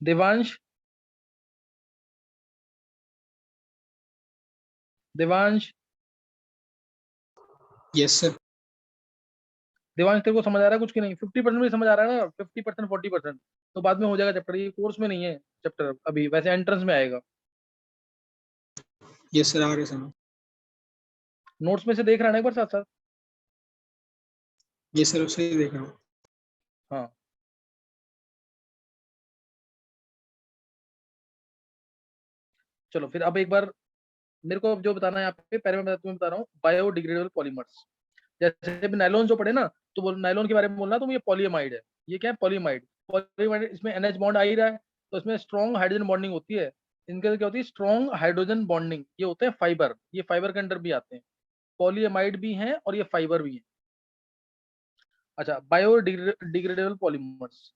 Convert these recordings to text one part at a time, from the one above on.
Devansh, Devansh, yes sir. Devansh तेरे को समझ आ रहा है कुछ की नहीं? 50% भी समझ आ रहा है ना? 50%, 40%, तो बाद में हो जाएगा चैप्टर। ये कोर्स में नहीं है चैप्टर अभी, वैसे एंट्रेंस में आएगा। यस सर, आ रहे सर। नोट्स में से देख रहा है ना एक बार साथ साथ? यस सर, उसे ही देख रहा हूँ। हाँ, चलो फिर अब एक बार मेरे को अब जो बताना है यहाँ पे, पहले मैं तुम्हें बता रहा हूँ बायोडिग्रेडेबल पॉलीमर्स। जैसे अभी नायलॉन जो पढ़े ना, तो नायलॉन के बारे में बोलना, तो ये पॉलीएमाइड है। ये क्या है? पॉलीमाइड। पॉलीमाइड, इसमें NH बॉन्ड आ ही रहा है, तो इसमें स्ट्रॉन्ग हाइड्रोजन बॉन्डिंग होती है। इनके अंदर क्या होती है? Strong hydrogen bonding. ये होते हैं फाइबर, ये फाइबर के अंदर भी आते हैं। पॉलीएमाइड भी हैं और ये फाइबर भी हैं। अच्छा, बायोडिग्रेडेबल पॉलीमर्स।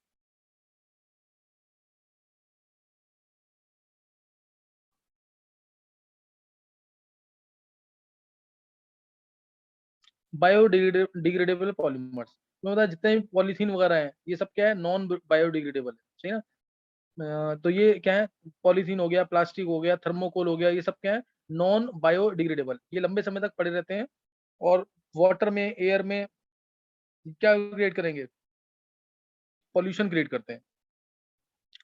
बायोडिग्रेडेबल पॉलीमर्स में होता है जितने भी पॉलीथीन वगैरह हैं, ये सब क्या है? नॉन बायोडिग्रेडेबल है, सही ना? तो ये क्या है? पॉलीथीन हो गया, प्लास्टिक हो गया, थर्मोकोल हो गया, ये सब क्या है? Non biodegradable. ये लंबे समय तक पड़े रहते हैं और वाटर में, एयर में क्या क्रिएट करेंगे? पॉल्यूशन क्रिएट करते हैं।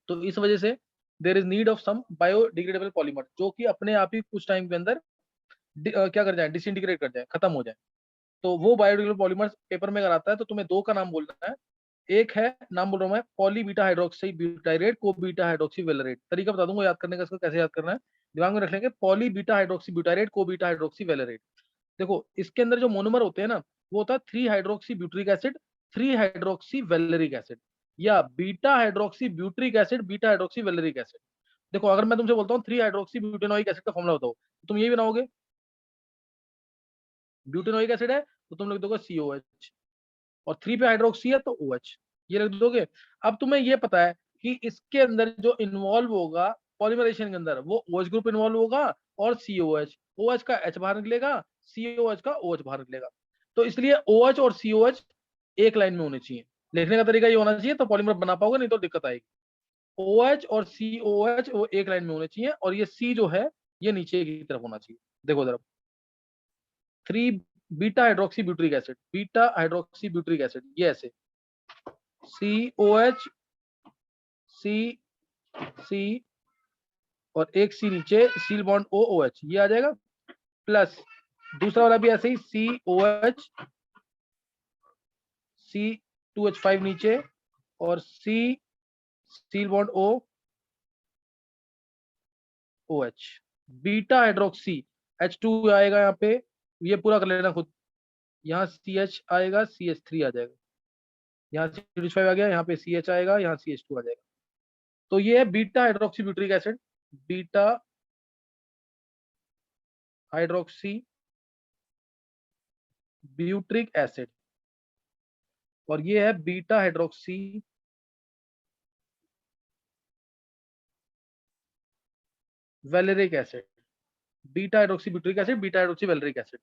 तो इस वजह से there is need of some biodegradable polymer, जो कि अपने आप ही कुछ टाइम के अंदर क्या कर जाए? डिसइंटीग्रेट कर जाए, खत्म हो जाए। तो वो बायोडिग्रेडेबल पॉलीमर्स पेपर में अगर आता है तो तुम्हें दो का नाम बोलना है। एक है, नाम बोल रहा हूँ मैं, पॉली बीटा हाइड्रोक्सी ब्यूटाइरेट को बीटा हाइड्रोक्सी वेलरेट। तरीका बता दूंगा याद करने का, इसको कैसे याद करना है दिमाग में रख लेंगे। पॉली बीटा हाइड्रोक्सी ब्यूटाइरेट को बीटा हाइड्रोक्सी वेलरेट। देखो इसके अंदर जो मोनोमर होते हैं ना, वो होता है 3 hydroxy butyric acid, 3 hydroxy valeric acid, या beta hydroxy butyric acid, beta hydroxy valeric acid. देखो अगर मैं तुमसे बोलता हूँ 3 हाइड्रोक्सी ब्यूटेनोइक एसिड का फॉर्मूला बताओ, तो तुम यही बनाओगे। ब्यूटेनोइक एसिड है तो तुम लिख दोगे COH, और 3 पे हाइड्रोक्सी है तो OH, ये लिख दोगे। अब तुम्हें ये पता है कि इसके अंदर जो इन्वॉल्व होगा पॉलीमरेशन के अंदर, वो OH ग्रुप इन्वॉल्व होगा और COH, OH का H बाहर निकलेगा, COH का OH बाहर निकलेगा। तो इसलिए OH और COH एक लाइन में होने चाहिए। लिखने का तरीका ये होना चाहिए तो पॉलीमर बना पाओगे, नहीं तो दिक्कत आएगी। OH और COH वो एक लाइन में होने चाहिए, और ये C जो है ये नीचे की तरफ होना चाहिए। देखो जरा, 3 beta hydroxy butyric acid, beta hydroxy butyric acid, ये ऐसे COH, C, C, और एक C नीचे, सील बॉन्ड OOH, ये आ जाएगा। प्लस दूसरा वाला भी ऐसे ही COH, C2H5 नीचे, और C, seal bond OH, beta hydroxy H2 आएगा यहाँ पे, ये पूरा कर लेना खुद। यहाँ CH आएगा, CH3 आ जाएगा, यहाँ CH5 आ गया, यहाँ पे CH आएगा, यहाँ CH2 आ जाएगा। तो ये है beta hydroxy butyric acid, beta hydroxy butyric acid, और ये है beta hydroxy valeric acid, beta hydroxy butyric acid, beta hydroxy valeric acid.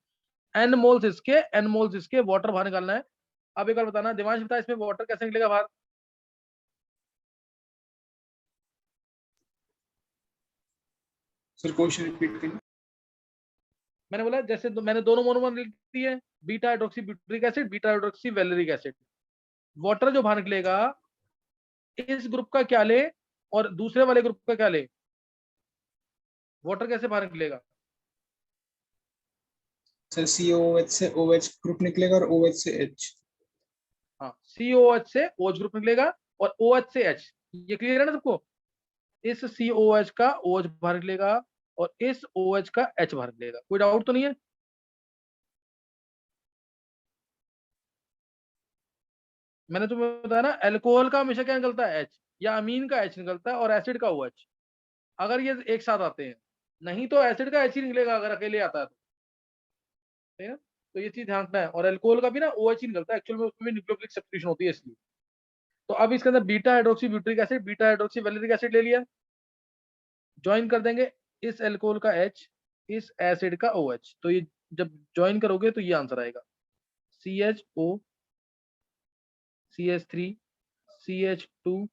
N moles इसके, एन मोल्स इसके, वाटर बाहर निकालना है। अब एक बार बताना दिमाग, बता इसमें वाटर कैसे निकलेगा बाहर? सर क्वेश्चन रिपीट करिए। मैंने बोला जैसे मैंने दोनों मोनोमर लिख दिए, beta hydroxy butyric acid, beta hydroxy valeric acid. Water जो बाहर निकलेगा, इस ग्रुप का क्या ले और दूसरे वाले ग्रुप का क्या ले? वाटर कैसे बाहर निकलेगा? सर COH से OH ग्रुप निकलेगा और OH से H। हाँ, COH से OH ग्रुप निकलेगा और OH से H। ये क्लियर है ना सबको? इस COH का OH बाहर निकलेगा और इस OH का H बाहर निकलेगा। कोई डाउट तो नहीं है? मैंने तुम्हें बताया ना, अल्कोहल का हमेशा क्या निकलता है? H, या अमीन का H निकलता है, और एसिड का OH, अगर ये एक साथ आते हैं। नहीं तो एसिड का H ही निकलेगा अगर अकेले आता है तो, ठीक है? तो ये चीज ध्यान रखना है। और अल्कोहल का भी ना OH ही निकलता है एक्चुअल में, उसमें भी न्यूक्लियोफिलिक सब्स्टिट्यूशन होती है इसलिए। तो अब इसके अंदर beta hydroxy butyric acid, beta hydroxy valeric acid ले लिया, ज्वाइन कर देंगे इस एल्कोहल का H, इस एसिड का OH। तो ये जब ज्वाइन करोगे तो ये आंसर आएगा, CHO, CH3, CH2,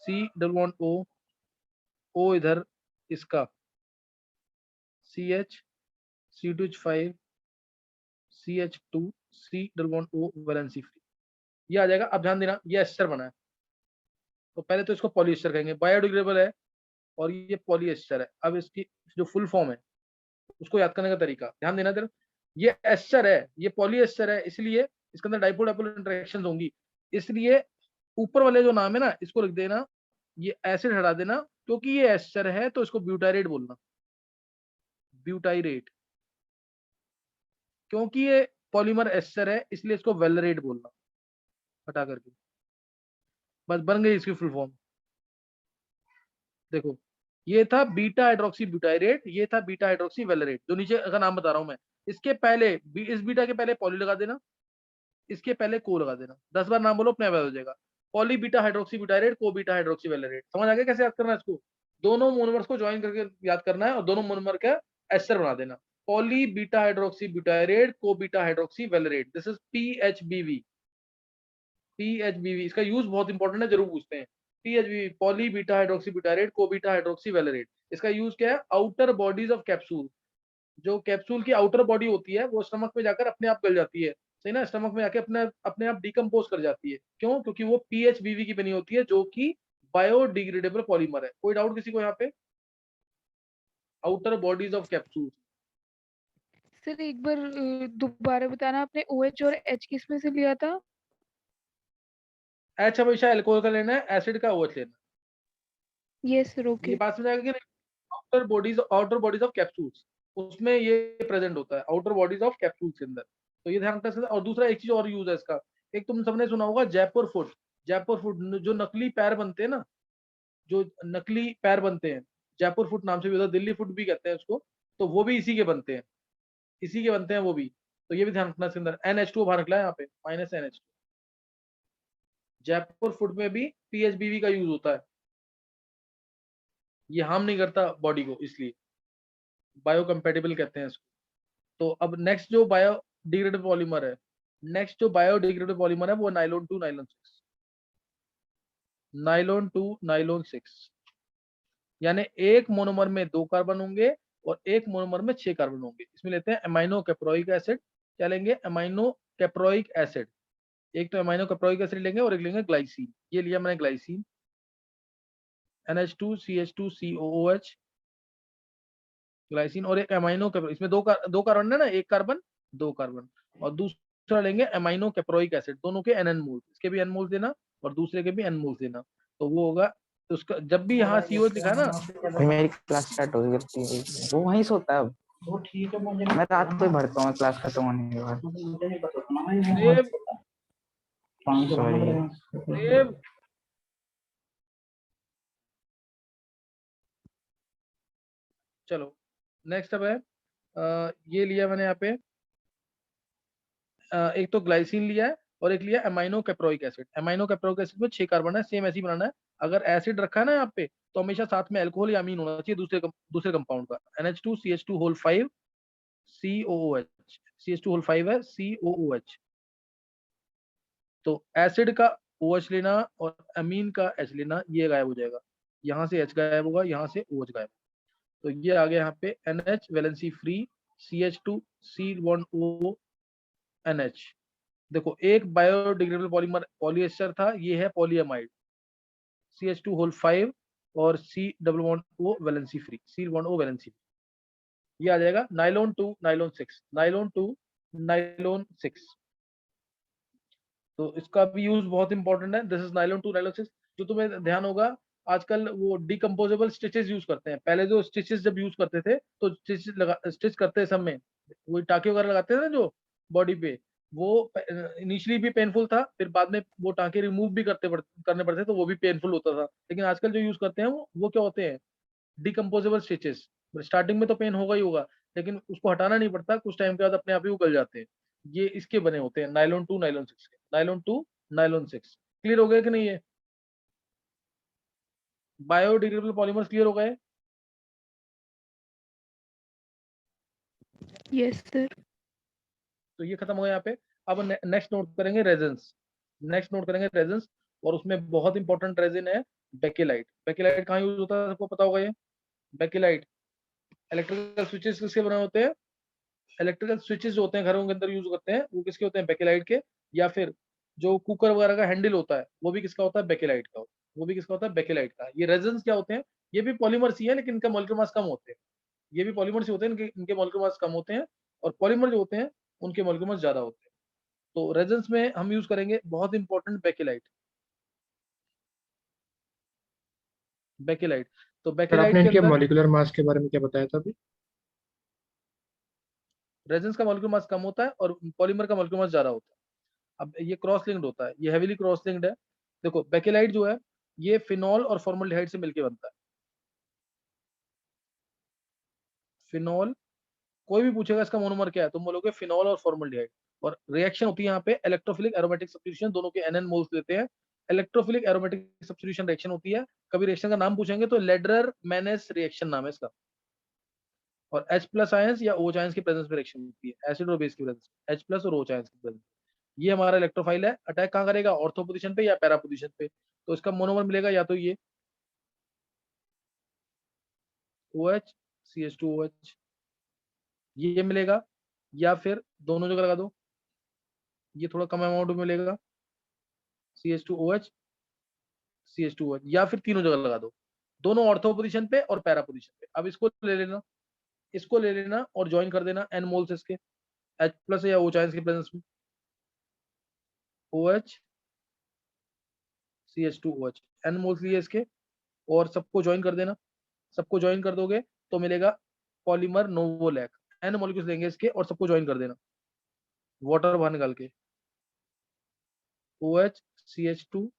C double bond O, O इधर इसका CH, C2H5, CH2, C double bond O valency free, ये आ जाएगा। अब ध्यान देना, ये एस्टर बना है, तो पहले तो इसको पॉलीएस्टर कहेंगे, बायोडिग्रेडेबल है और ये पॉलीएस्टर है। अब इसकी जो फुल फॉर्म है उसको याद करने का तरीका ध्यान देना जरा। ये एस्टर है, ये पॉलीएस्टर है, इसलिए इसके अंदर डाइपोल डाइपोल इंटरेक्शन होंगी, इसलिए ऊपर वाले जो नाम है ना इसको लिख देना, ये एसिड हटा देना, क्योंकि ये एस्टर है तो इसको ब्यूटाइरेट बोलना, ब्यूटाइरेट। क्योंकि ये पॉलीमर एस्टर है इसलिए इसको वेलरेट बोलना, हटा करके। बस बन गई इसकी फुल फॉर्म। देखो, ये था बीटा हाइड्रोक्सी ब्यूटाइरेट, ये था बीटा हाइड्रोक्सी वेलरेट, जो नीचे का नाम बता रहा हूं मैं। इसके पहले इस बीटा के पहले पॉली लगा देना, इसके पहले को लगा देना, 10 बार नाम बोलो अपने आप याद हो जाएगा। पॉली बीटा हाइड्रोक्सी ब्यूटाइरेट, को बीटा हाइड्रोक्सी वेलरेट। समझ आ गया कैसे याद करना है इसको? दोनों मोनोमर्स को ज्वाइन करके याद करना है और दोनों मोनोमर का एस्टर बना देना। पॉली बीटा हाइड्रोक्सी ब्यूटाइरेट, को beta hydroxy valerate, this is PHBV। PHBV इसका यूज बहुत इंपॉर्टेंट है, जरूर पूछते हैं। PHBV poly beta hydroxy butyrate, को बीटा हाइड्रोक्सी वेलरेट। इसका यूज क्या है? आउटर बॉडीज ऑफ कैप्सूल, जो कैप्सूल की आउटर बॉडी होती है वो स्टमक में जाकर अपने आप गल जाती है, सही ना, स्टमक में जाके अपने आप डिकम्पोज कर जाती है। क्यों? क्योंकि वो PHBV की बनी होती है, जो कि बायोडिग्रेडेबल पॉलीमर है। कोई डाउट किसी को यहाँ पे? Outer bodies of capsule. Sir एक बार दोबारा बताना, आपने OH और H किस में से लिया था? H हमेशा एल्कोहल का लेना है, एसिड का OH लेना है। Yes sir, okay. ये बात समझ आएगा कि नहीं? आउटर बॉडीज ऑफ कैप्सूल्स, उसमें ये प्रेजेंट होता है, आउटर बॉडीज ऑफ कैप्सूल्स के अंदर। तो ये ध्यान रखना चाहिए। और दूसरा एक चीज और यूज है इसका, एक तुम सबने सुना होगा जयपुर फुट। जयपुर फुट जो नकली पैर बनते हैं ना, जो नकली पैर बनते हैं, जयपुर फुट नाम से भी होता है, दिल्ली फुट भी कहते हैं उसको, तो वो भी इसी के बनते हैं, इसी के बनते हैं वो भी। तो ये भी ध्यान रखना इसके अंदर। NH2 बाहर निकला है यहाँ पे, -NH2। जयपुर फुट में भी PHBV का यूज होता है, ये हार्म नहीं करता बॉडी को, इसलिए बायोकम्पेटिबल कहते हैं इसको। तो अब नेक्स्ट जो बायोडिग्रेडेबल पॉलीमर है, नेक्स्ट जो बायोडिग्रेडेबल पॉलीमर है वो नाइलॉन 2 नाइलॉन 6, नाइलॉन 2 नाइलॉन 6। यानी एक मोनोमर में 2 कार्बन होंगे और एक मोनोमर में 6 कार्बन होंगे। इसमें लेते हैं अमाइनो कैप्रोइक एसिड, क्या लेंगे? Amino caproic acid. एक तो अमाइनो कैप्रोइक एसिड लेंगे और एक लेंगे ग्लाइसिन। ये लिया मैंने glycine, NH2 CH2 COOH, glycine. और एक अमाइनो, इसमें दो कार्बन है ना, एक कार्बन 2 कार्बन। और दूसरा लेंगे अमाइनो कैप्रोइक एसिड, दोनों के NN मोल्स, इसके भी N मोल्स देना और दूसरे के भी N मोल्स देना। तो वो होगा, तो उसका जब भी यहाँ COH लिखा है ना, मेरी क्लास स्टार्ट हो गई है, वो वहीं सोता है अब। वो ठीक है, मैं रात को ही भरता हूँ क्लास खत्म होने के बाद। देव सॉरी। देव चलो नेक्स्ट अब है ये लिया मैंने यहाँ पे, एक तो ग्लाइसिन लिया है और एक लिया amino caproic acid. Amino caproic acid में 6 कार्बन है, सेम ऐसे ही बनाना है। अगर एसिड रखा है ना यहाँ पे, तो हमेशा साथ में अल्कोहल या अमीन होना चाहिए दूसरे कंपाउंड का। NH2 CH2 whole 5 COOH, CH2 whole 5 है COOH। तो एसिड का OH लेना और अमीन का H लेना, ये गायब हो जाएगा, यहाँ से H गायब होगा, यहाँ से OH गायब। तो ये आ गया यहाँ पे NH valency free, CH2 C bond O NH। देखो, एक बायोडिग्रेडेबल पॉलीमर पॉलीएस्टर था, ये है पॉलीएमाइड, CH2 होल 5 और C double bond O valency free, C bond O valency free. ये आ जाएगा नाइलॉन 2 नाइलॉन 6, नाइलॉन 2 नाइलॉन 6। तो इसका भी यूज बहुत इंपॉर्टेंट है। This is nylon 2 nylon 6। जो तुम्हें ध्यान होगा, आजकल वो डिकम्पोजेबल स्टिचेस यूज करते हैं। पहले जो स्टिचेस जब यूज करते थे, तो स्टिच करते समय वो टाँके वगैरह लगाते थे ना जो बॉडी पे, वो इनिशियली भी पेनफुल था, फिर बाद में वो टाँके रिमूव भी करने पड़ते, तो वो भी पेनफुल होता था। लेकिन आजकल जो यूज करते हैं वो क्या होते हैं? Decomposable stitches. स्टार्टिंग में तो पेन होगा ही होगा, लेकिन उसको हटाना नहीं पड़ता, कुछ टाइम के बाद अपने आप ही उगल जाते हैं। ये इसके बने होते हैं, नाइलॉन 2 नाइलॉन 6 के, नाइलॉन 2 नाइलॉन 6। क्लियर हो गया कि नहीं? ये बायोडिग्रेडेबल पॉलीमर्स क्लियर हो गए? Yes sir. तो ये खत्म हो गया यहाँ पे। अब नेक्स्ट नोट करेंगे रेजन्स, नेक्स्ट नोट करेंगे रेजन्स। और उसमें बहुत इंपॉर्टेंट रेजिन है बेकेलाइट। बेकेलाइट कहाँ यूज होता है, सबको पता होगा ये। बेकेलाइट इलेक्ट्रिकल स्विचेस किसके बने होते हैं, इलेक्ट्रिकल स्विचेस जो होते हैं घरों के अंदर यूज करते हैं, वो किसके होते हैं, बेकेलाइट के। या फिर जो कुकर वगैरह का हैंडल होता है वो भी किसका होता है, बेकेलाइट का। वो भी किसका होता है, बेकेलाइट का। ये रेजन्स क्या होते हैं, ये भी पॉलीमर्स ही है, लेकिन इनका मॉलिक्यूलर मास कम होते हैं। ये भी पॉलीमर्स ही होते हैं, इनके मॉलिक्यूलर मास कम होते हैं, और पॉलीमर जो होते हैं उनके मॉलिक्यूलर मास ज्यादा होते हैं। तो रेजन्स में हम यूज करेंगे बहुत इंपॉर्टेंट बेकेलाइट। बेकेलाइट तो सर बेकेलाइट आपने के इनके अंदर मॉलिक्यूलर मास के बारे में क्या बताया था अभी? रेजन्स का मॉलिक्यूलर मास कम होता है और पॉलीमर का मॉलिक्यूलर मास ज्यादा होता है। अब ये क्रॉस लिंक्ड होता है, ये हेवीली क्रॉस लिंक्ड है। देखो बेकेलाइट जो है ये फिनॉल और फॉर्मल्डिहाइड से मिलकर बनता है। फिनॉल, कोई भी पूछेगा इसका मोनोमर क्या है, तुम बोलोगे फिनॉल और फॉर्मल्डिहाइड। और रिएक्शन होती है यहाँ पे इलेक्ट्रोफिलिक एरोमेटिक सब्स्टिट्यूशन, दोनों के एन मोल्स लेते हैं। इलेक्ट्रोफिलिक एरोमेटिक सब्स्टिट्यूशन रिएक्शन होती है। कभी रिएक्शन का नाम पूछेंगे तो लेडरर मैनेस रिएक्शन नाम है इसका। और H प्लस आयंस या OH आयंस की प्रेजेंस में रिएक्शन होती है, एसिड और बेस की प्रेजेंस में, H प्लस और OH आयंस की प्रेजेंस। ये हमारा इलेक्ट्रोफाइल है। अटैक कहाँ करेगा, ऑर्थो पोजीशन पे या पैरा पोजीशन पे। तो इसका मोनोमर मिलेगा या तो ये OH CH2OH, ये मिलेगा, या फिर दोनों जगह लगा दो, ये थोड़ा कम अमाउंट में मिलेगा, CH2OH CH2OH, या फिर तीनों जगह लगा दो, दोनों ऑर्थो पोजीशन पे और पैरा पोजीशन पे। अब इसको ले लेना, इसको ले लेना और ज्वाइन कर देना n मोल्स इसके, H प्लस या OH आयंस की प्रेजेंस में, OH CH2OH, n मोल्स लिए इसके, और सबको ज्वाइन कर देना। सबको ज्वाइन कर दोगे तो मिलेगा पॉलीमर नोवोलैक। n मॉलिक्यूल्स लेंगे इसके और सबको ज्वाइन कर देना, वाटर बाहर निकाल के, OH CH2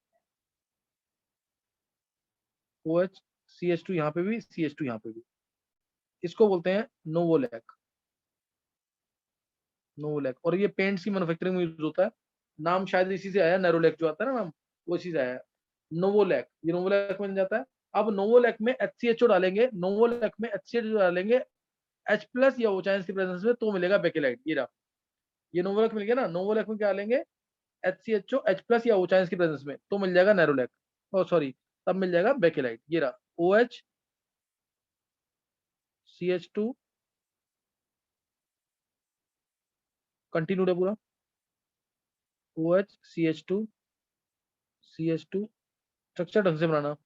OH CH2, यहाँ पे भी CH2 यहाँ पे भी। इसको बोलते हैं नोवोलैक। नोवोलैक, और ये पेंट्स की मैन्युफैक्चरिंग में यूज होता है। नाम शायद इसी से आया, नेरोलैक जो आता है ना नाम, वो इसी से आया है। नोवोलैक, ये नोवोलैक में जाता है। अब नोवोलैक में HCHO डालेंगे, नोवोलैक में HCHO डालेंगे H प्लस या OH आयंस की प्रेजेंस में, तो मिलेगा बेकेलाइट। ये रहा, ये नोवोलैक मिल गया ना। नोवोलैक में क्या डालेंगे, HCHO H प्लस या OH आयंस की प्रेजेंस में, तो मिल जाएगा नेरोलैक। ओ सॉरी, तब मिल जाएगा बेकेलाइट। ये रहा, OH CH2, कंटिन्यूड है पूरा, OH CH2 CH2। स्ट्रक्चर ढंग से बनाना,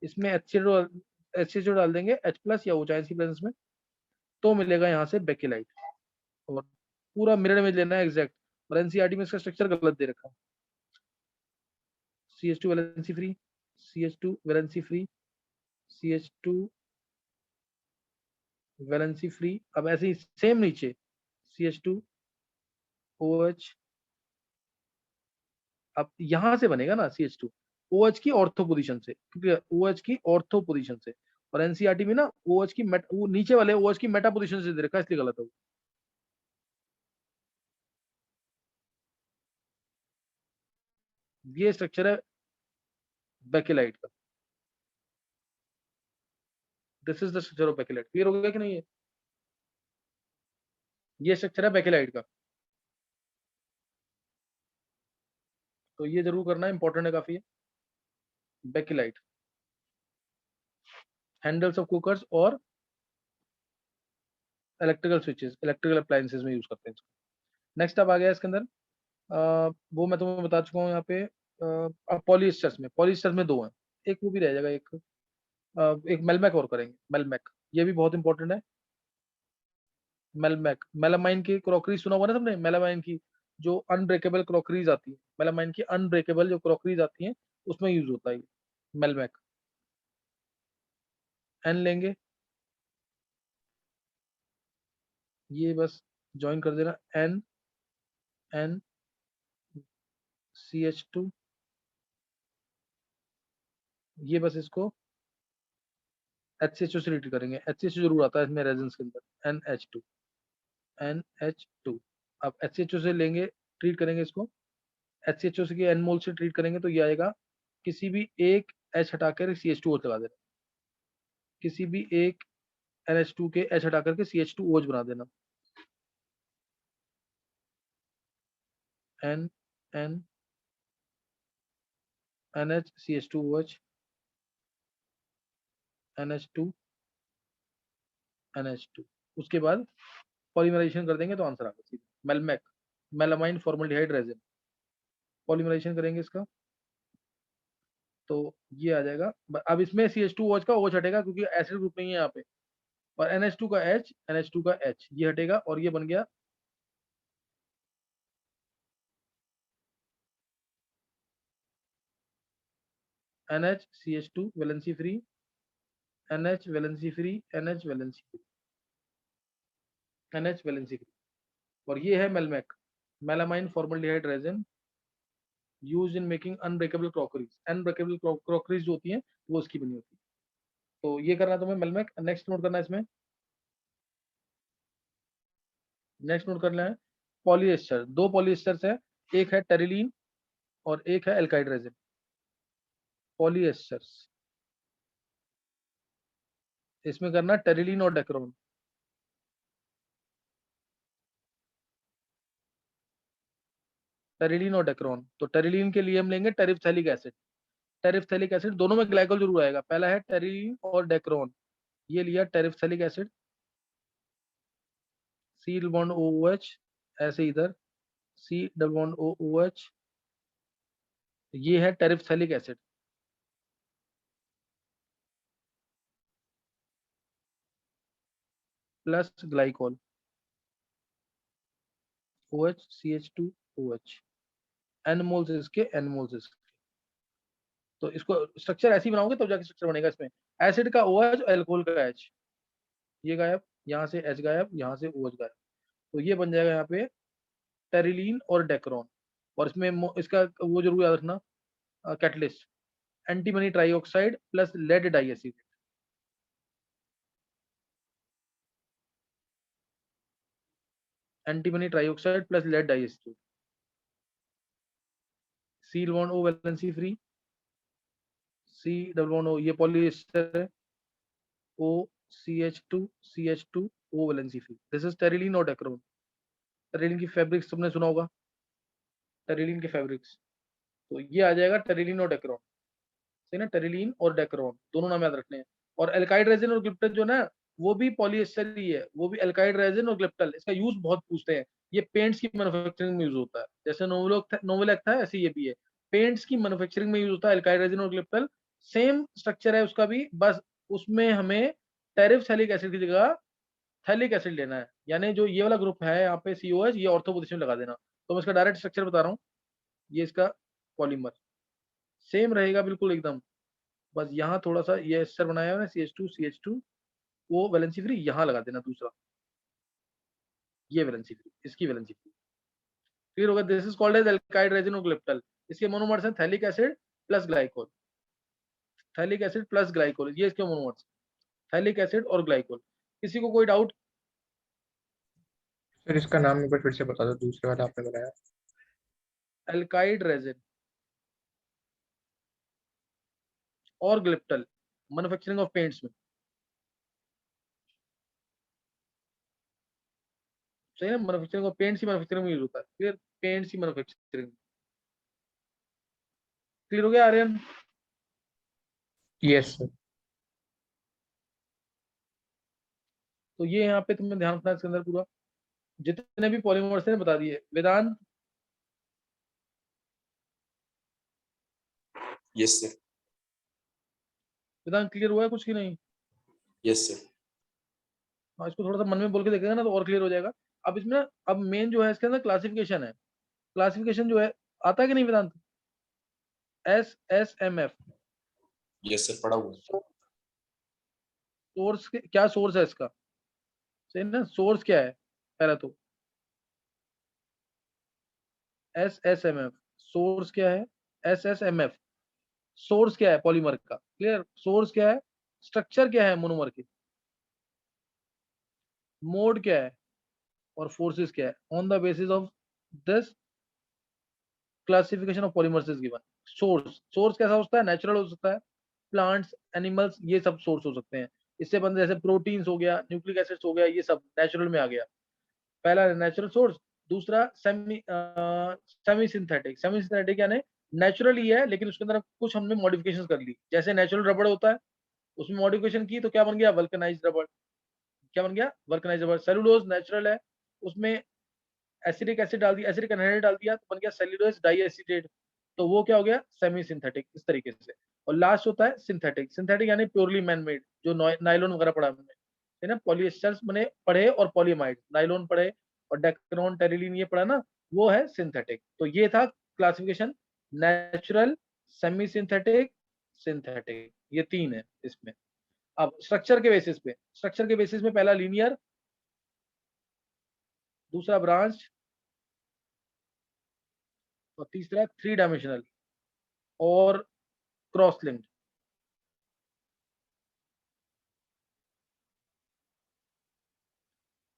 इसमें HCHO डाल देंगे H प्लस या OH आयंस की प्रेजेंस में, तो मिलेगा यहाँ से बेकेलाइट। और पूरा मिरर इमेज लेना है एग्जैक्ट, और एनसीईआरटी में इसका स्ट्रक्चर गलत दे रखा है। CH2 valency free, CH2 valency free, CH2 valency free. अब ऐसे ही सेम नीचे CH2 OH, अब यहां से बनेगा ना CH2 OH की ऑर्थो पोजीशन से, क्योंकि OH की ऑर्थो पोजीशन से। और एनसीईआरटी में ना OH की वो नीचे वाले OH की मेटा पोजीशन से दे रखा है, इसलिए गलत है वो। ये स्ट्रक्चर है बेकेलाइट का। This is the structure of bakelite. Clear हो गया कि नहीं है, ये स्ट्रक्चर है बेकेलाइट का। तो ये जरूर करना, इंपॉर्टेंट है काफी है। बेकेलाइट, हैंडल्स ऑफ कुकर्स और इलेक्ट्रिकल स्विचेस, इलेक्ट्रिकल अप्लायंसेस में यूज करते हैं इसको। नेक्स्ट अब आ गया इसके अंदर, वो मैं तुम्हें बता चुका हूँ यहाँ पे। अब पॉलीस्टर्स में, पॉलीस्टर्स में दो हैं, एक वो भी रह जाएगा, एक मेलमैक और करेंगे। मेलमैक ये भी बहुत इंपॉर्टेंट है। मेलमैक, मेलामाइन की क्रॉकरी सुना हुआ ना तुमने, मेलामाइन की जो अनब्रेकेबल क्रॉकरीज आती है, मेलामाइन की अनब्रेकेबल जो क्रॉकरीज आती हैं उसमें यूज होता है मेलमैक। एन लेंगे, ये बस ज्वाइन कर देना, एन एन CH2, ये बस इसको HCHO से रिलेट करेंगे। HCHO जरूर आता है इसमें रेजन्स के अंदर, NH2। अब HCHO से लेंगे, ट्रीट करेंगे इसको, HCHO से एन मोल से ट्रीट करेंगे तो ये आएगा, किसी भी एक H हटाकर CH2OH लगा देना, किसी भी एक NH2 के H हटा करके CH2OH बना देना, N N NH CH2OH, NH2 NH2। उसके बाद पॉलीमराइजेशन कर देंगे तो आंसर आ गया मेलमैक, मेलामाइन फॉर्मल्डिहाइड रेजिन। पॉलीमराइजेशन करेंगे इसका तो ये आ जाएगा। अब इसमें CH2OH का OH हटेगा क्योंकि एसिड ग्रुप नहीं है यहाँ पे, और NH2 का H, NH2 का H ये हटेगा और ये बन गया NH valency free, NH valency free, NH valency free, NH valency free. और ये है Melmac, melamine formaldehyde resin, use in making unbreakable crockeries. Unbreakable crockeries जो होती हैं वो उसकी बनी होती है। तो ये करना है तुम्हें मेलमैक। नेक्स्ट नोट करना है इसमें, नेक्स्ट नोट करना है पॉलीएस्टर। दो पॉलीएस्टर्स है, एक है टेरिलीन और एक है एल्काइड रेजिन। पॉलीएस्टर्स इसमें करना टेरिलीन और डेक्रोन। टेरिलीन और डेक्रोन, तो टेरिलीन के लिए हम लेंगे टेरिफ्थैलिक एसिड। टेरिफ्थैलिक एसिड दोनों में ग्लाइकोल जरूर आएगा। पहला है टेरिलीन और डेक्रोन, ये लिया terephthalic acid, C double bond OOH, ऐसे इधर C डबल बॉन्ड OOH, ये है terephthalic acid. Plus glycol OH CH2OH, N moles इसके, N मोल्स इसके। तो इसको स्ट्रक्चर ऐसे ही बनाओगे तो जाके स्ट्रक्चर बनेगा। इसमें एसिड का OH और एल्कोहल का H, ये गायब, यहाँ से H गायब, यहाँ से OH गायब, तो ये बन जाएगा यहाँ पे टेरिलीन और डेक्रोन। और इसमें इसका वो जरूर याद रखना catalyst, antimony trioxide plus lead diacid. Antimony trioxide plus lead diacid. C double bond O valency free, C double bond O, ये पॉलीएस्टर है, O CH2 O valency free. This is terylene और डेक्रोन। टेरिलीन की fabrics तुमने सुना होगा, terylene के fabrics, तो ये आ जाएगा टेरिलीन और डेक्रोन। सही ना, टेरिलीन और डेक्रोन दोनों नाम याद रखने हैं। और एल्काइड रेजिन और ग्लिप्टल जो ना वो भी पॉलीएस्टर ही है, वो भी एल्काइड रेजिन और ग्लिप्टल। इसका यूज बहुत पूछते हैं, ये पेंट्स की मैन्युफैक्चरिंग में यूज होता है। जैसे नोवेलेक था ऐसे ये भी है, पेंट्स की मैन्युफैक्चरिंग में यूज होता है एल्काइड रेजिन और ग्लिप्टल। सेम स्ट्रक्चर है उसका भी, बस उसमें हमें टेरिफ्थैलिक एसिड की जगह थैलिक एसिड लेना है। यानी जो ये वाला ग्रुप है यहाँ पे COH, ये ऑर्थो पोजीशन लगा देना। तो मैं इसका डायरेक्ट स्ट्रक्चर बता रहा हूँ, ये इसका पॉलीमर सेम रहेगा बिल्कुल एकदम, बस यहाँ थोड़ा सा ये एस्टर बनाया है CH2 वो वैलेंसी फ्री यहाँ लगा देना दूसरा, ये वैलेंसी फ्री, इसकी वैलेंसी फ्री। क्लियर होगा? This is called as alkyd resin और ग्लिप्टल। इसके मोनोमर्स हैं phthalic acid plus glycol, phthalic acid plus glycol, ये इसके मोनोमर्स, थैलिक एसिड और ग्लाइकोल। किसी को कोई डाउट? सर इसका नाम एक बार फिर से बता दो, दूसरे वाला आपने बताया। एल्काइड रेजिन और ग्लिप्टल, मैन्युफैक्चरिंग ऑफ पेंट्स में। सही है, मैन्युफैक्चरिंग ऑफ पेंट्स की मैन्युफैक्चरिंग में यूज होता है। क्लियर? पेंट्स की मैन्युफैक्चरिंग। क्लियर हो गया आर्यन? Yes sir. तो ये यहाँ पे तुम्हें ध्यान रखना है इसके अंदर पूरा, जितने भी पॉलीमर्स ने बता दिए। Vedant? Yes sir. Vedant clear हुआ है कुछ की नहीं? Yes sir. हाँ, इसको थोड़ा सा मन में बोल के देखेगा ना तो और क्लियर हो जाएगा। अब इसमें ना, अब मेन जो है इसके अंदर क्लासिफिकेशन है। क्लासिफिकेशन जो है आता है कि नहीं वेदांत? SSMF। यस सर, पढ़ा हुआ है। सोर्स क्या सोर्स है इसका? सही ना, सोर्स क्या है पहला तो? SSMF सोर्स क्या है? SSMF सोर्स क्या है पॉलीमर का? क्लियर? सोर्स क्या है, स्ट्रक्चर क्या है मोनोमर की, मोड क्या है, और फोर्सेस क्या है। On the basis of this classification of polymers is given. Source कैसा होता है? नेचुरल हो सकता है, प्लांट्स, एनिमल्स, ये सब सोर्स हो सकते हैं। इससे बंद जैसे प्रोटीन्स हो गया, न्यूक्लिक एसिड्स हो गया, ये सब नेचुरल में आ गया। पहला नेचुरल सोर्स, दूसरा सेमी सिंथेटिक। सेमी सिंथेटिक यानी नेचुरल ही है लेकिन उसके अंदर कुछ हमने मॉडिफिकेशन कर ली। जैसे नेचुरल रबड़ होता है, उसमें मॉडिफिकेशन की तो क्या बन गया, वल्कनाइज्ड रबर। क्या बन गया, वल्कनाइज्ड रबर। सेलुलोज नेचुरल है, उसमें एसिडिक एसिड डाल दिया, एसिडिक एनहाइड्रेट डाल दिया तो बन गया सेल्यूलोज डाइएसिटेट, तो वो क्या हो गया, सेमी सिंथेटिक, इस तरीके से। और लास्ट होता है सिंथेटिक। सिंथेटिक यानी प्योरली मैन मेड, जो नाइलॉन वगैरह पढ़ा हमने, है ना, पॉलिएस्टर्स बने पढ़े और पॉलीमाइड, नाइलॉन पढ़े और डेक्रोन टेरिलीन ये पढ़ा ना, वो है सिंथेटिक। तो ये था classification, natural, semi synthetic, synthetic, ये 3 है इसमें। अब स्ट्रक्चर के बेसिस पे, स्ट्रक्चर के बेसिस में पहला लीनियर, दूसरा ब्रांच, और तीसरा 3 डायमेंशनल और क्रॉस लिंक्ड।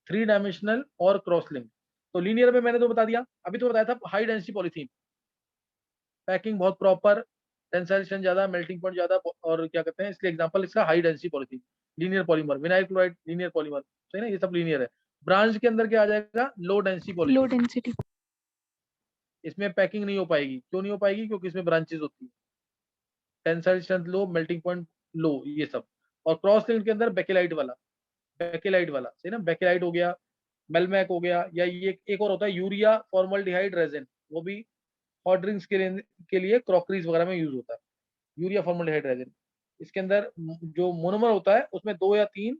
थ्री डायमेंशनल और क्रॉस लिंक। तो लीनियर में मैंने तो बता दिया, अभी तो बताया था हाई डेंसिटी पॉलीथीन, पैकिंग बहुत प्रॉपर, टेंसाइल स्ट्रेंथ ज्यादा, मेल्टिंग पॉइंट ज्यादा, और क्या कहते हैं, इसलिए एग्जांपल इसका high density polythene, linear polymer, vinyl chloride linear polymer, सही ना, ये सब लीनियर है। ब्रांच के अंदर क्या आ जाएगा, लो डेंसिटी लो पॉलीथीन, डेंसिटी। इसमें पैकिंग नहीं हो पाएगी। क्यों नहीं हो पाएगी, क्योंकि इसमें ब्रांचेस होती है, टेंसाइल स्ट्रेंथ लो, मेल्टिंग पॉइंट लो, ये सब। और क्रॉस लिंक के अंदर बेकेलाइट वाला, बेकेलाइट वाला, सही ना, बेकेलाइट हो गया, मेलमैक हो गया, या ये एक और होता है यूरिया फॉर्मल्डिहाइड रेजिन, वो भी हॉट ड्रिंक्स के लिए क्रॉकरीज वगैरह में यूज होता है, यूरिया फॉर्मल्डिहाइड रेजिन। इसके अंदर जो मोनोमर होता है उसमें 2 या 3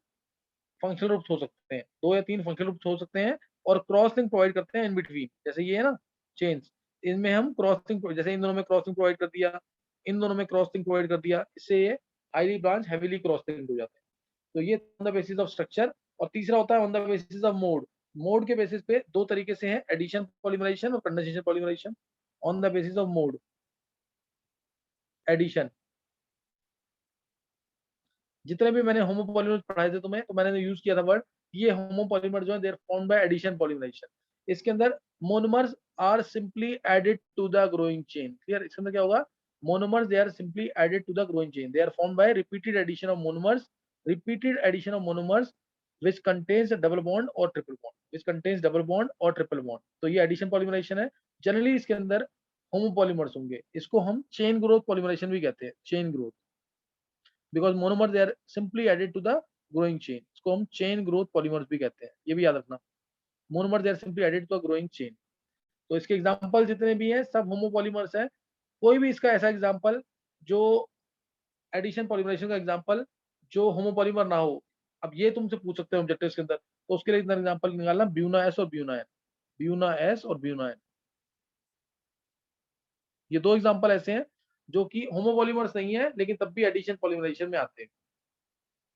फंक्शनल ग्रुप्स हो सकते हैं, 2 या 3 फंक्शनल ग्रुप्स हो सकते हैं, और क्रॉस लिंक प्रोवाइड करते हैं इन बिटवीन, जैसे ये है ना चेन्स, इनमें हम क्रॉसिंग, जैसे इन दोनों में क्रॉसिंग प्रोवाइड कर दिया, इन दोनों में क्रॉसिंग प्रोवाइड कर दिया, इससे ये हाईली ब्रांच हेवीली क्रॉसिंग हो जाते हैं। तो ये on the basis of structure. और तीसरा होता है on the basis of mode. Mode के बेसिस पे 2 तरीके से है, एडिशन पॉलीमराइजेशन और condensation polymerisation. On the basis of mode, addition, जितने भी मैंने होमोपॉलीमर पढ़ाए थे तुम्हें, तो मैंने यूज किया था वर्ड, ये होमोपॉलीमर जो है there formed by addition polymerisation. इसके अंदर monomers are simply added to the growing chain, clear. इसके अंदर क्या होगा, monomers they are simply added to the growing chain, they are formed by repeated addition of monomers, repeated addition of monomers which contains a double bond or triple bond, which contains double bond or triple bond। तो ये addition polymerisation है। Generally इसके अंदर homopolymers होंगे, इसको हम chain growth polymerisation भी कहते हैं, chain growth, because monomer they are simply added to the growing chain, इसको हम चेन ग्रोथ पॉलीमर्स भी कहते हैं, ये भी याद रखना। Monomer they are simply added to the growing chain. तो इसके एग्जांपल जितने भी हैं सब होमोपॉलीमर्स हैं। कोई भी इसका ऐसा एग्जांपल जो एडिशन पॉलीमराइजेशन का एग्जांपल जो होमोपॉलीमर ना हो, अब ये तुमसे पूछ सकते हैं ऑब्जेक्टिव्स के अंदर, तो उसके लिए इतना एग्जांपल निकालना, ब्यूना एस और ब्यूना एन, ब्यूना एस और ब्यूना एन, ये 2 एग्जांपल ऐसे हैं जो कि होमोपॉलीमर्स नहीं है लेकिन तब भी एडिशन पॉलीमराइजेशन में आते हैं,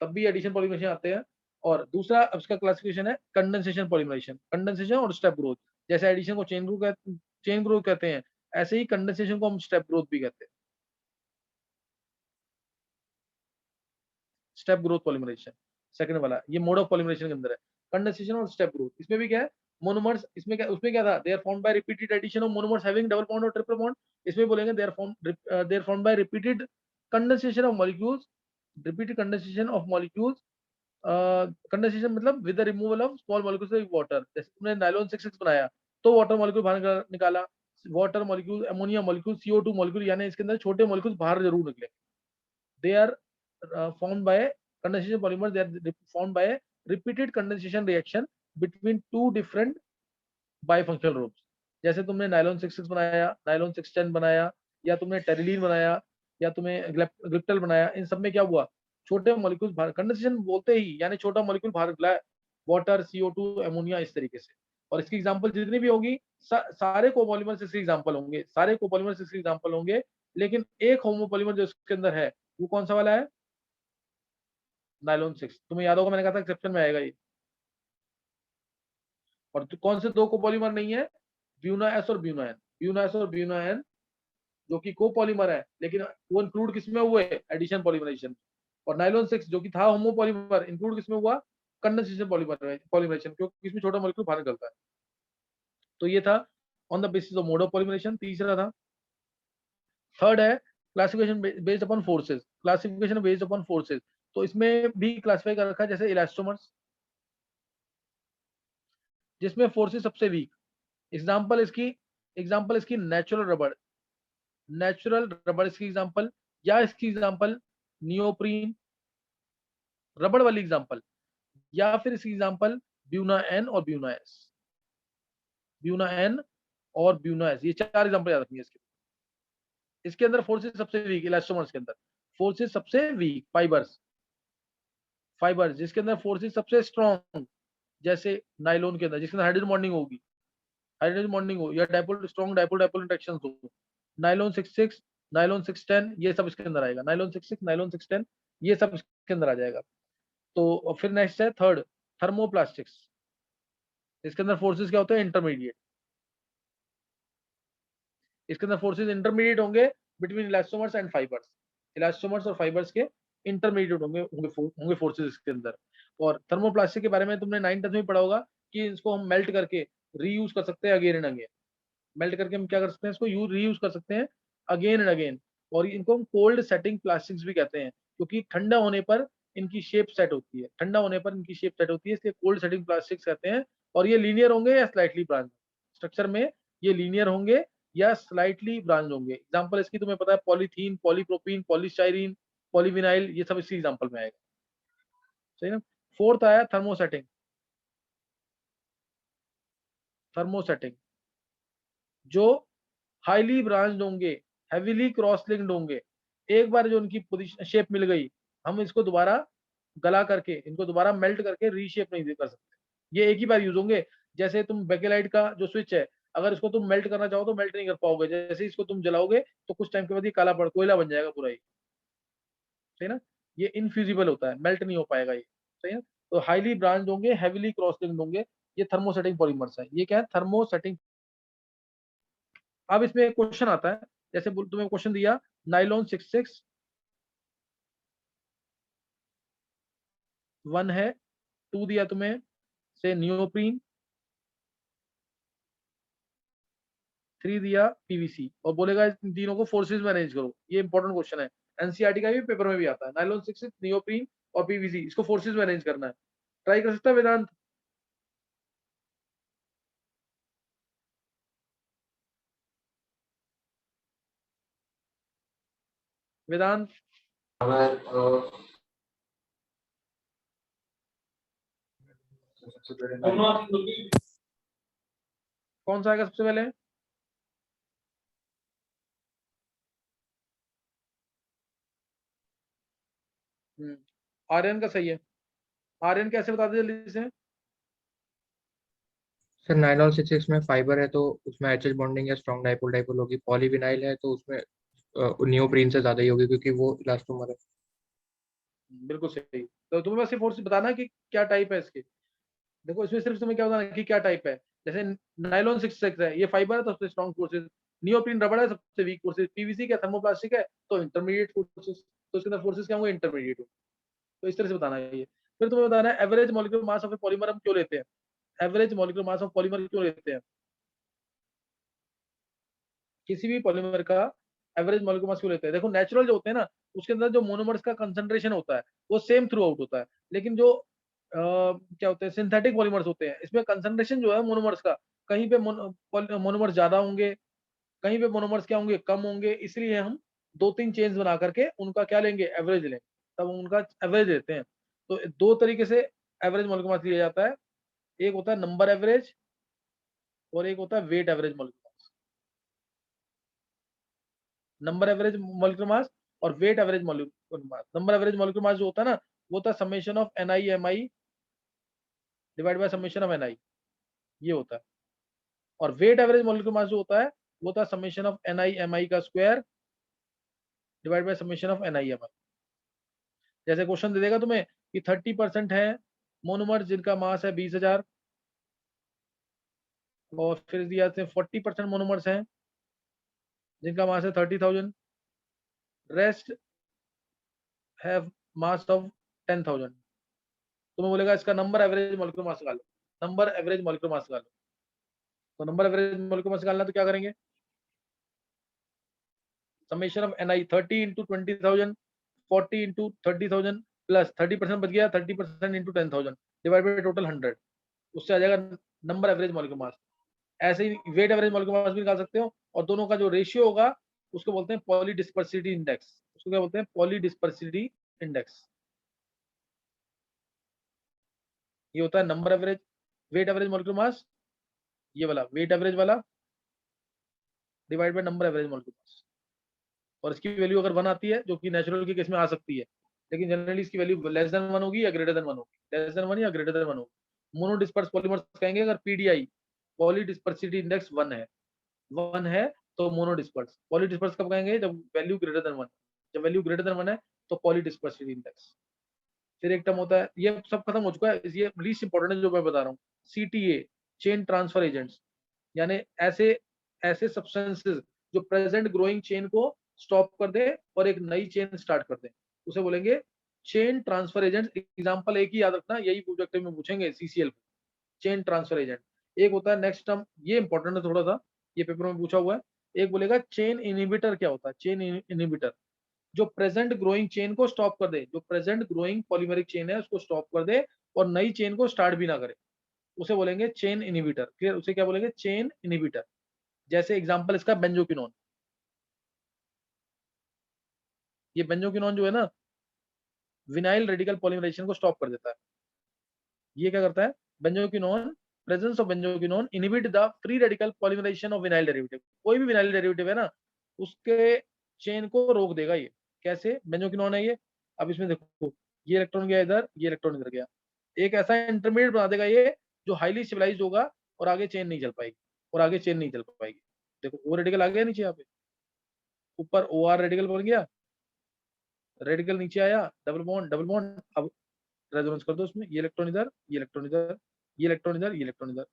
तब भी एडिशन पॉलीमराइजेशन आते हैं। और दूसरा अब इसका क्लासिफिकेशन है कंडेंसेशन पॉलीमराइजेशन, कंडेंसेशन और स्टेप ग्रोथ। जैसे एडिशन को चेन ग्रोथ कहते हैं, ऐसे ही कंडेंसेशन को हम स्टेप ग्रोथ भी कहते हैं, स्टेप ग्रोथ पॉलीमराइजेशन सेकंड वाला, ये मोड ऑफ पॉलीमराइजेशन के अंदर है, कंडेंसेशन और स्टेप ग्रोथ। इसमें भी क्या है, मोनोमर्स, इसमें क्या, उसमें क्या था, they are formed by repeated addition of monomers having double bond और ट्रिपल बॉन्ड। इसमें बोलेंगे they are formed by repeated condensation of molecules, repeated condensation of molecules, condensation मतलब with the removal of small molecules of water. जैसे तुमने nylon 6 बनाया तो water molecule बाहर निकाला, water molecule, ammonia molecule, CO2 molecule, यानी इसके अंदर छोटे मॉलिक्यूल्स बाहर जरूर निकले। They are formed by condensation polymers, they are formed by a repeated condensation reaction between 2 different bifunctional groups। जैसे तुमने नायलॉन 6 बनाया, नायलॉन 610 बनाया, या तुमने टेरिलीन बनाया, या तुमने ग्लिप्टल बनाया, इन सब में क्या हुआ, छोटे मॉलिक्यूल्स बाहर, कंडेंसेशन बोलते ही यानी छोटा मॉलिक्यूल बाहर निकला है, वाटर, CO2, अमोनिया, इस तरीके से। और इसकी एग्जांपल जितनी भी होगी सारे कोपॉलीमर्स इसके एग्जांपल होंगे, सारे कोपॉलीमर्स इसके एग्जांपल होंगे, लेकिन एक होमोपॉलीमर जो इसके अंदर है वो कौन सा वाला है, नायलॉन 6। तुम्हें याद होगा मैंने कहा था एक्सेप्शन में आएगा ये। और तो कौन से 2 कोपॉलीमर नहीं है, ब्यूना एस और ब्यूना एन, ब्यूना एस और ब्यूना एन जो कि कोपॉलीमर है, लेकिन वो इंक्लूड किसमें हुए, एडिशन पॉलीमराइजेशन। और नायलॉन 6 जो कि था होमोपॉलीमर, इंक्लूड किसमें हुआ, कंडेंसेशन पॉलीमराइजेशन, क्योंकि इसमें छोटा मॉलिक्यूल बाहर निकलता है। तो ये था on the basis of mode of polymerisation, तीसरा था। थर्ड है classification based upon forces, classification based upon forces. तो इसमें भी क्लासिफाई कर रखा है जैसे इलास्टोमर्स, जिसमें फोर्सेस सबसे वीक। एग्जांपल इसकी नेचुरल रबर, नेचुरल रबर इसकी एग्जांपल, या इसकी एग्जांपल नियोप्रीन, रबड़ वाली एग्जांपल, या फिर इसकी एग्जांपल ब्यूना एन और ब्यूना एस, ब्यूना एन और ब्यूना एस, ये 4 एग्जांपल याद रखिए इसके। इसके अंदर फोर्सेस सबसे वीक, इलास्टोमर्स के अंदर फोर्सेस सबसे वीक, फाइबर्स जिसके अंदर फोर्सेस सबसे स्ट्रॉन्ग, जैसे नाइलॉन के अंदर जिसके अंदर हाइड्रोजन बॉन्डिंग होगी, हाइड्रोजन बॉन्डिंग हो, या dipole, strong dipole dipole interactions हो, नाइलॉन 66, नाइलॉन 610, ये सब इसके अंदर आएगा, नाइलॉन 66, नाइलॉन 610, ये सब इसके अंदर आ जाएगा। तो फिर नेक्स्ट है थर्ड, थर्मोप्लास्टिक्स। इसके अंदर फोर्सेस क्या होते हैं? इंटरमीडिएट। इसके अंदर फोर्सेस इंटरमीडिएट होंगे between elastomers and fibres, elastomers और फाइबर्स के इंटरमीडिएट होंगे फोर्सेस इसके अंदर। और थर्मोप्लास्टिक के बारे में तुमने 9th में पढ़ा होगा कि इसको हम मेल्ट करके रीयूज कर सकते हैं अगेन एंड अगेन। मेल्ट करके हम क्या कर सकते हैं? इसको रीयूज कर सकते हैं अगेन एंड अगेन। और इनको हम कोल्ड सेटिंग प्लास्टिक्स भी कहते हैं, क्योंकि ठंडा होने पर इनकी शेप सेट होती है, ठंडा होने पर इनकी शेप सेट होती है, इसलिए कोल्ड सेटिंग प्लास्टिक्स कहते हैं। और ये लीनियर होंगे या स्लाइटली ब्रांच स्ट्रक्चर में, ये लीनियर होंगे या स्लाइटली ब्रांच होंगे। एग्जांपल इसकी तुम्हें पता है, पॉलीथीन, पॉलीप्रोपीन, पॉलीस्टाइरीन, पॉलीविनाइल, ये सब इसी एग्जांपल में आएगा, सही ना। फोर्थ आया थर्मोसेटिंग। थर्मोसेटिंग जो हाईली ब्रांच्ड होंगे, हेवीली क्रॉस लिंक्ड होंगे, एक बार जो उनकी पोजीशन शेप मिल गई, हम इसको दोबारा गला करके, इनको दोबारा मेल्ट करके रीशेप नहीं कर सकते, ये एक ही बार यूज होंगे। जैसे तुम बेकेलाइट का जो स्विच है, अगर इसको तुम मेल्ट करना चाहो तो मेल्ट नहीं कर पाओगे, जैसे इसको तुम जलाओगे तो कुछ टाइम के बाद ये काला पड़ कोयला बन जाएगा पूरा ही, सही ना। ये इनफ्यूजिबल होता है, मेल्ट नहीं हो पाएगा ये, सही है। तो हाईली ब्रांच्ड होंगे, हेवीली क्रॉस लिंक्ड होंगे, ये थर्मोसेटिंग पॉलीमर्स है। ये क्या है? थर्मोसेटिंग। अब इसमें एक क्वेश्चन आता है, जैसे तुम्हें क्वेश्चन दिया नाइलॉन 66 1 है, 2 दिया तुम्हें से नियोप्रीन, 3 दिया पीवीसी, और बोलेगा इन तीनों को फोर्सेस में अरेंज करो। ये इंपॉर्टेंट क्वेश्चन है, एनसीईआरटी का भी पेपर में भी आता है। नाइलॉन 66, नियोप्रीन और पीवीसी, इसको फोर्सेस में अरेंज करना है। ट्राई कर सकता है वेदांत? वेदांत कौन सा आएगा सबसे पहले? आर्यन का सही है। आर्यन कैसे बता दे जल्दी से? सर नाइलॉन 66 में फाइबर है तो उसमें एचएच बॉन्डिंग या स्ट्रॉन्ग डाइपोल डाइपोल होगी। पॉलीविनाइल है तो उसमें नियोप्रीन से ज्यादा ही होगी क्योंकि वो इलास्टोमर है। बिल्कुल सही। तो तुम्हें बस ये फोर्स बताना कि क्या टाइप है इसके। देखो इसमें सिर्फ तुम्हें क्या बताना कि क्या टाइप है। जैसे नाइलॉन 66 है, ये फाइबर है तो सबसे स्ट्रॉन्ग फोर्सेस, नियोप्रीन रबड़ है सबसे वीक फोर्सेस, पीवीसी क्या थर्मोप्लास्टिक है तो इंटरमीडिएट फोर्सेस, तो इसके अंदर फोर्सेस क्या होंगे? इंटरमीडिएट होंगे। तो इस तरह से बताना है ये। फिर तुम्हें बताना है average molecular mass of A polymer हम क्यों लेते हैं, average molecular mass of polymer क्यों लेते हैं, किसी भी पॉलीमर का एवरेज मॉलिक्यूलर मास क्यों लेते हैं। देखो नेचुरल जो होते हैं ना, उसके अंदर जो मोनोमर्स का कंसंट्रेशन होता है वो सेम थ्रू आउट होता है, लेकिन जो क्या होते हैं सिंथेटिक पॉलीमर्स होते हैं, इसमें कंसंट्रेशन जो है मोनोमर्स का, कहीं पे मोनोमर्स ज्यादा होंगे, कहीं पे मोनोमर्स क्या होंगे? कम होंगे। इसलिए हम 2-3 चेन्स बना करके उनका क्या लेंगे? एवरेज लेंगे, तब उनका एवरेज लेते हैं। तो 2 तरीके से एवरेज मॉलिक्यूलर मास लिया जाता है, एक होता है नंबर एवरेज और एक होता है weight average molecular mass. Number average molecular mass और weight average molecular mass. Number average molecular mass जो होता है ना, वो होता है summation of NiMi divide by summation of Ni, ये होता है। और वेट एवरेज मॉलिक्यूलर मास जो होता है वो होता है समेशन ऑफ NiMi का square divide by summation of NiMi। जैसे क्वेश्चन दे देगा तुम्हें कि 30% है मोनोमर जिनका मास है 20,000, और फिर दिया 40% मोनोमर्स हैं जिनका मास है 30,000, रेस्ट हैव मास ऑफ 10,000। तुम्हें बोलेगा इसका नंबर एवरेज मॉलिक्यूलर मास निकालो, नंबर एवरेज मॉलिक्यूलर मास निकालो। तो नंबर एवरेज मॉलिक्यूलर मास निकालना तो क्या करेंगे? Summation of Ni 30 into 20,000, 40 into 30,000 plus 30% बच गया, 30% into 10,000 डिवाइड बाय टोटल 100, उससे आ जाएगा नंबर एवरेज मॉलिक्यूलर मास। ऐसे ही वेट एवरेज मॉलिक्यूलर मास भी निकाल सकते हो, और दोनों का जो रेशियो होगा उसको बोलते हैं पॉलीडिस्पर्सिटी इंडेक्स। उसको क्या बोलते हैं? Polydispersity index. ये होता है number average, weight average molecular mass, ये वाला वेट एवरेज वाला divide by number average molecular mass, और इसकी वैल्यू अगर 1 आती है, जो कि नेचुरल के केस में आ सकती है, लेकिन जनरली इसकी वैल्यू लेस देन 1 होगी या ग्रेटर देन 1 होगी, लेस देन 1 या ग्रेटर देन 1 होगी। मोनो डिस्पर्स पॉलीमर्स कहेंगे अगर पीडीआई पॉली डिस्पर्सिटी इंडेक्स 1 है तो मोनो डिस्पर्स। पॉली डिस्पर्स कब कहेंगे, जब वैल्यू ग्रेटर देन 1, जब वैल्यू ग्रेटर देन 1 है तो पॉली डिस्पर्सिटी इंडेक्स। फिर एक टर्म होता है, ये सब खत्म हो चुका है, ये लीस्ट इंपॉर्टेंट है जो मैं बता रहा हूँ, सीटीए चेन ट्रांसफर एजेंट्स, यानी ऐसे ऐसे सब्सटेंसेस जो प्रेजेंट ग्रोइंग चेन को स्टॉप कर दे और एक नई चेन स्टार्ट कर दे, उसे बोलेंगे चेन ट्रांसफर एजेंट। एग्जांपल एक ही याद रखना, यही ऑब्जेक्टिव में पूछेंगे सीसीएल, चेन ट्रांसफर एजेंट। एक होता है नेक्स्ट टर्म, ये इंपॉर्टेंट है थोड़ा सा, ये पेपर में पूछा हुआ है, एक बोलेगा चेन इनहिबिटर क्या होता है। चेन इनहिबिटर जो प्रेजेंट ग्रोइंग चेन को स्टॉप कर दे, जो प्रेजेंट ग्रोइंग पॉलीमेरिक चेन है उसको स्टॉप कर दे और नई चेन को स्टार्ट भी ना करे, उसे बोलेंगे चेन इनहिबिटर। क्लियर, उसे क्या बोलेंगे, चेन इनहिबिटर। जैसे एग्जांपल इसका बेंजोक्विनोन, ये बेंजोक्विनोन जो है ना, विनाइल रेडिकल पॉलीमराइजेशन को स्टॉप कर देता है। ये क्या करता है, benzoquinone, presence of benzoquinone inhibit the free radical polymerisation of vinyl derivative. कोई भी विनाइल डेरिवेटिव है ना, उसके चेन को रोक देगा ये। कैसे, बेंजोक्विनोन है ये, अब इसमें देखो ये इलेक्ट्रॉन गया इधर, ये इलेक्ट्रॉन इधर गया, एक ऐसा इंटरमीडिएट बना देगा ये जो हाईली स्टेबलाइज्ड होगा और आगे चेन नहीं चल पाएगी, और आगे चेन नहीं चल पाएगी। देखो वो रेडिकल आ गया नीचे, यहाँ पे ऊपर ओ आर रेडिकल बन गया, रेडिकल नीचे आया, डबल बॉन्ड डबल बॉन्ड, अब रेजोनेंस कर दो उसमें, ये इलेक्ट्रॉन इधर, ये इलेक्ट्रॉन इधर, ये इलेक्ट्रॉन इधर, ये इलेक्ट्रॉन इधर,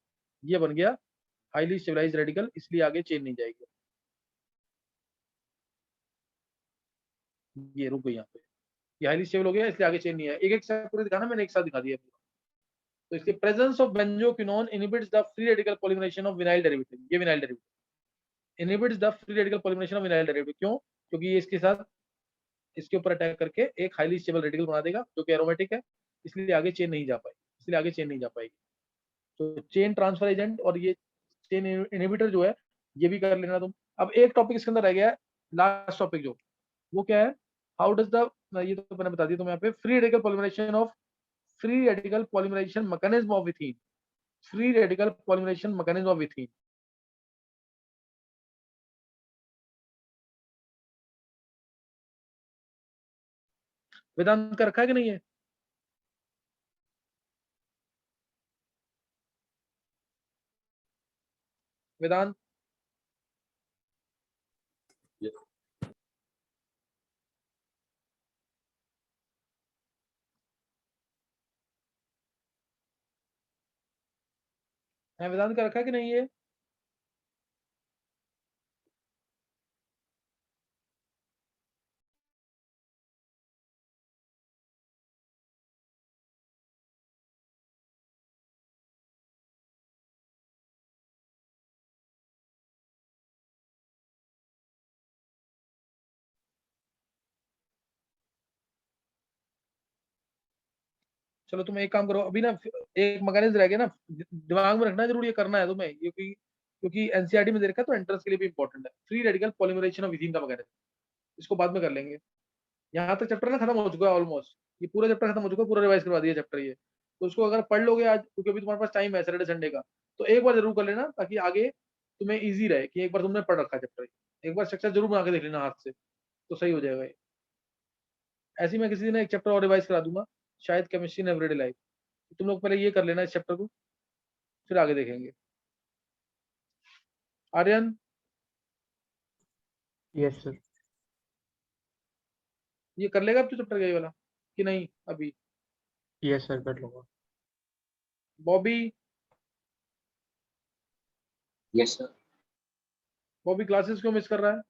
ये बन गया हाईली स्टेबलाइज्ड रेडिकल, इसलिए आगे चेन नहीं जाएगी। ये रुक गई यहाँ पे, ये हाईली स्टेबल हो गया इसलिए आगे चेन नहीं है। एक एक स्टेप पूरे दिखाना, मैंने एक साथ दिखा दिया पूरा। तो इसके presence of benzoquinone inhibits the free radical polymerisation of vinyl derivative. ये vinyl derivative inhibits the free radical polymerisation of vinyl derivative. क्यों, क्योंकि ये इसके साथ, इसके ऊपर अटैक करके एक हाईली स्टेबल रेडिकल बना देगा जो कि एरोमेटिक है, इसलिए आगे चेन नहीं जा पाएगी, इसलिए आगे चेन नहीं जा पाएगी। तो चेन ट्रांसफर एजेंट और ये चेन इनहिबिटर जो है, ये भी कर लेना तुम। अब एक टॉपिक इसके अंदर रह गया है, लास्ट टॉपिक जो, वो क्या है, हाउ डज द, ये तो मैंने बता दिया तुम्हें यहाँ पे, free radical polymerisation mechanism of ethene. Free radical polymerisation mechanism of ethene. Vedant का रखा है कि नहीं है, वेदांत? है वेदांत का रखा है कि नहीं है? चलो तुम एक काम करो अभी ना, एक मैकेनिज्म रह गया ना, दिमाग में रखना जरूर, ये करना है तुम्हें, क्योंकि क्योंकि एनसीईआरटी में दे रखा है तो एंट्रेंस के लिए भी इंपॉर्टेंट है। Free radical polymerisation of ethene का मैकेनिज्म, इसको बाद में कर लेंगे। यहाँ तक चैप्टर ना खत्म हो चुका है ऑलमोस्ट, ये पूरा चैप्टर खत्म हो चुका है, पूरा रिवाइज करवा दिया चैप्टर ये। तो उसको अगर पढ़ लोगे आज, क्योंकि अभी तुम्हारे पास टाइम है सैटरडे संडे का, तो एक बार जरूर कर लेना ताकि आगे तुम्हें इजी रहे कि एक बार तुमने पढ़ रखा चैप्टर, एक बार स्ट्रक्चर जरूर बना के देख लेना हाथ से, तो सही हो जाएगा ये। ऐसे ही मैं किसी दिन एक चैप्टर और रिवाइज करा दूंगा, शायद केमिस्ट्री इन एवरीडे लाइफ। तुम लोग पहले ये कर लेना इस चैप्टर को, फिर आगे देखेंगे। Aryan, yes sir. ये कर लेगा अब तो चैप्टर ये वाला कि नहीं अभी? यस सर, कर लूंगा। Bobby, yes sir. Bobby classes क्यों मिस कर रहा है?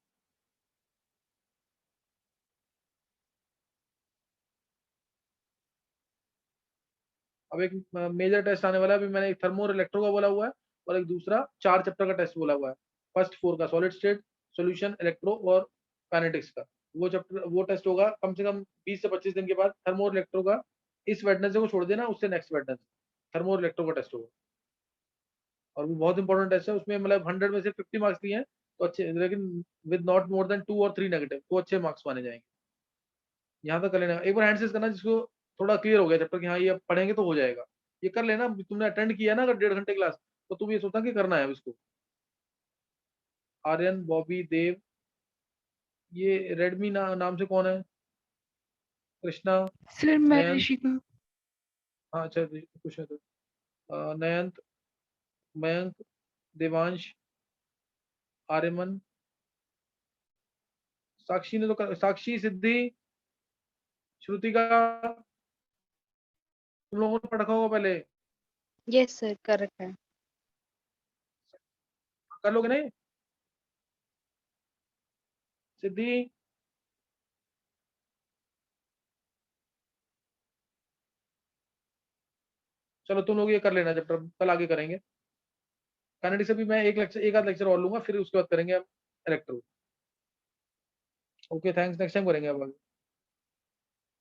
अब एक मेजर टेस्ट आने वाला है, अभी मैंने एक थर्मो और इलेक्ट्रो का बोला हुआ है, और एक दूसरा 4 चैप्टर का टेस्ट बोला हुआ है। फर्स्ट 4 का सॉलिड स्टेट, सॉल्यूशन, इलेक्ट्रो और काइनेटिक्स का वो चैप्टर, वो टेस्ट होगा कम से कम 20 से 25 दिन के बाद। थर्मो और इलेक्ट्रो का इस वेडनेसडे को छोड़ देना, उससे नेक्स्ट वेडनेसडे थर्मो और इलेक्ट्रो का टेस्ट होगा, और वो बहुत इंपॉर्टेंट टेस्ट है। उसमें मतलब 100 में से 50 मार्क्स दिए हैं तो अच्छे, लेकिन विद नॉट मोर देन 2 और 3 नेगेटिव, तो अच्छे मार्क्स माने जाएंगे। यहाँ तक कर लेना, एक बार हैंड सेस करना जिसको थोड़ा क्लियर हो गया चैप्टर कि हाँ ये अब पढ़ेंगे तो हो जाएगा। ये कर लेना, तुमने अटेंड किया ना अगर 1.5 घंटे क्लास, तो तुम ये सोचना कि करना है अब इसको। आर्यन, बॉबी, देव, ये रेडमी नाम से कौन है? कृष्णा, सर मैं नयन, ऋषिका। हाँ अच्छा कुछ है तो नयंत, मयंक, देवांश, आर्यमन, साक्षी ने तो साक्षी, सिद्धि, श्रुतिका, तुम लोगों ने पढ़ा होगा पहले, यस सर कर रखा है। कर लोगे नहीं? सिद्धि, चलो तुम लोग ये कर लेना चैप्टर, कल आगे करेंगे। कनाडी से भी मैं एक आध लेक्चर और लूंगा, फिर उसके बाद करेंगे हम electro. Okay thanks, next time करेंगे अब आगे।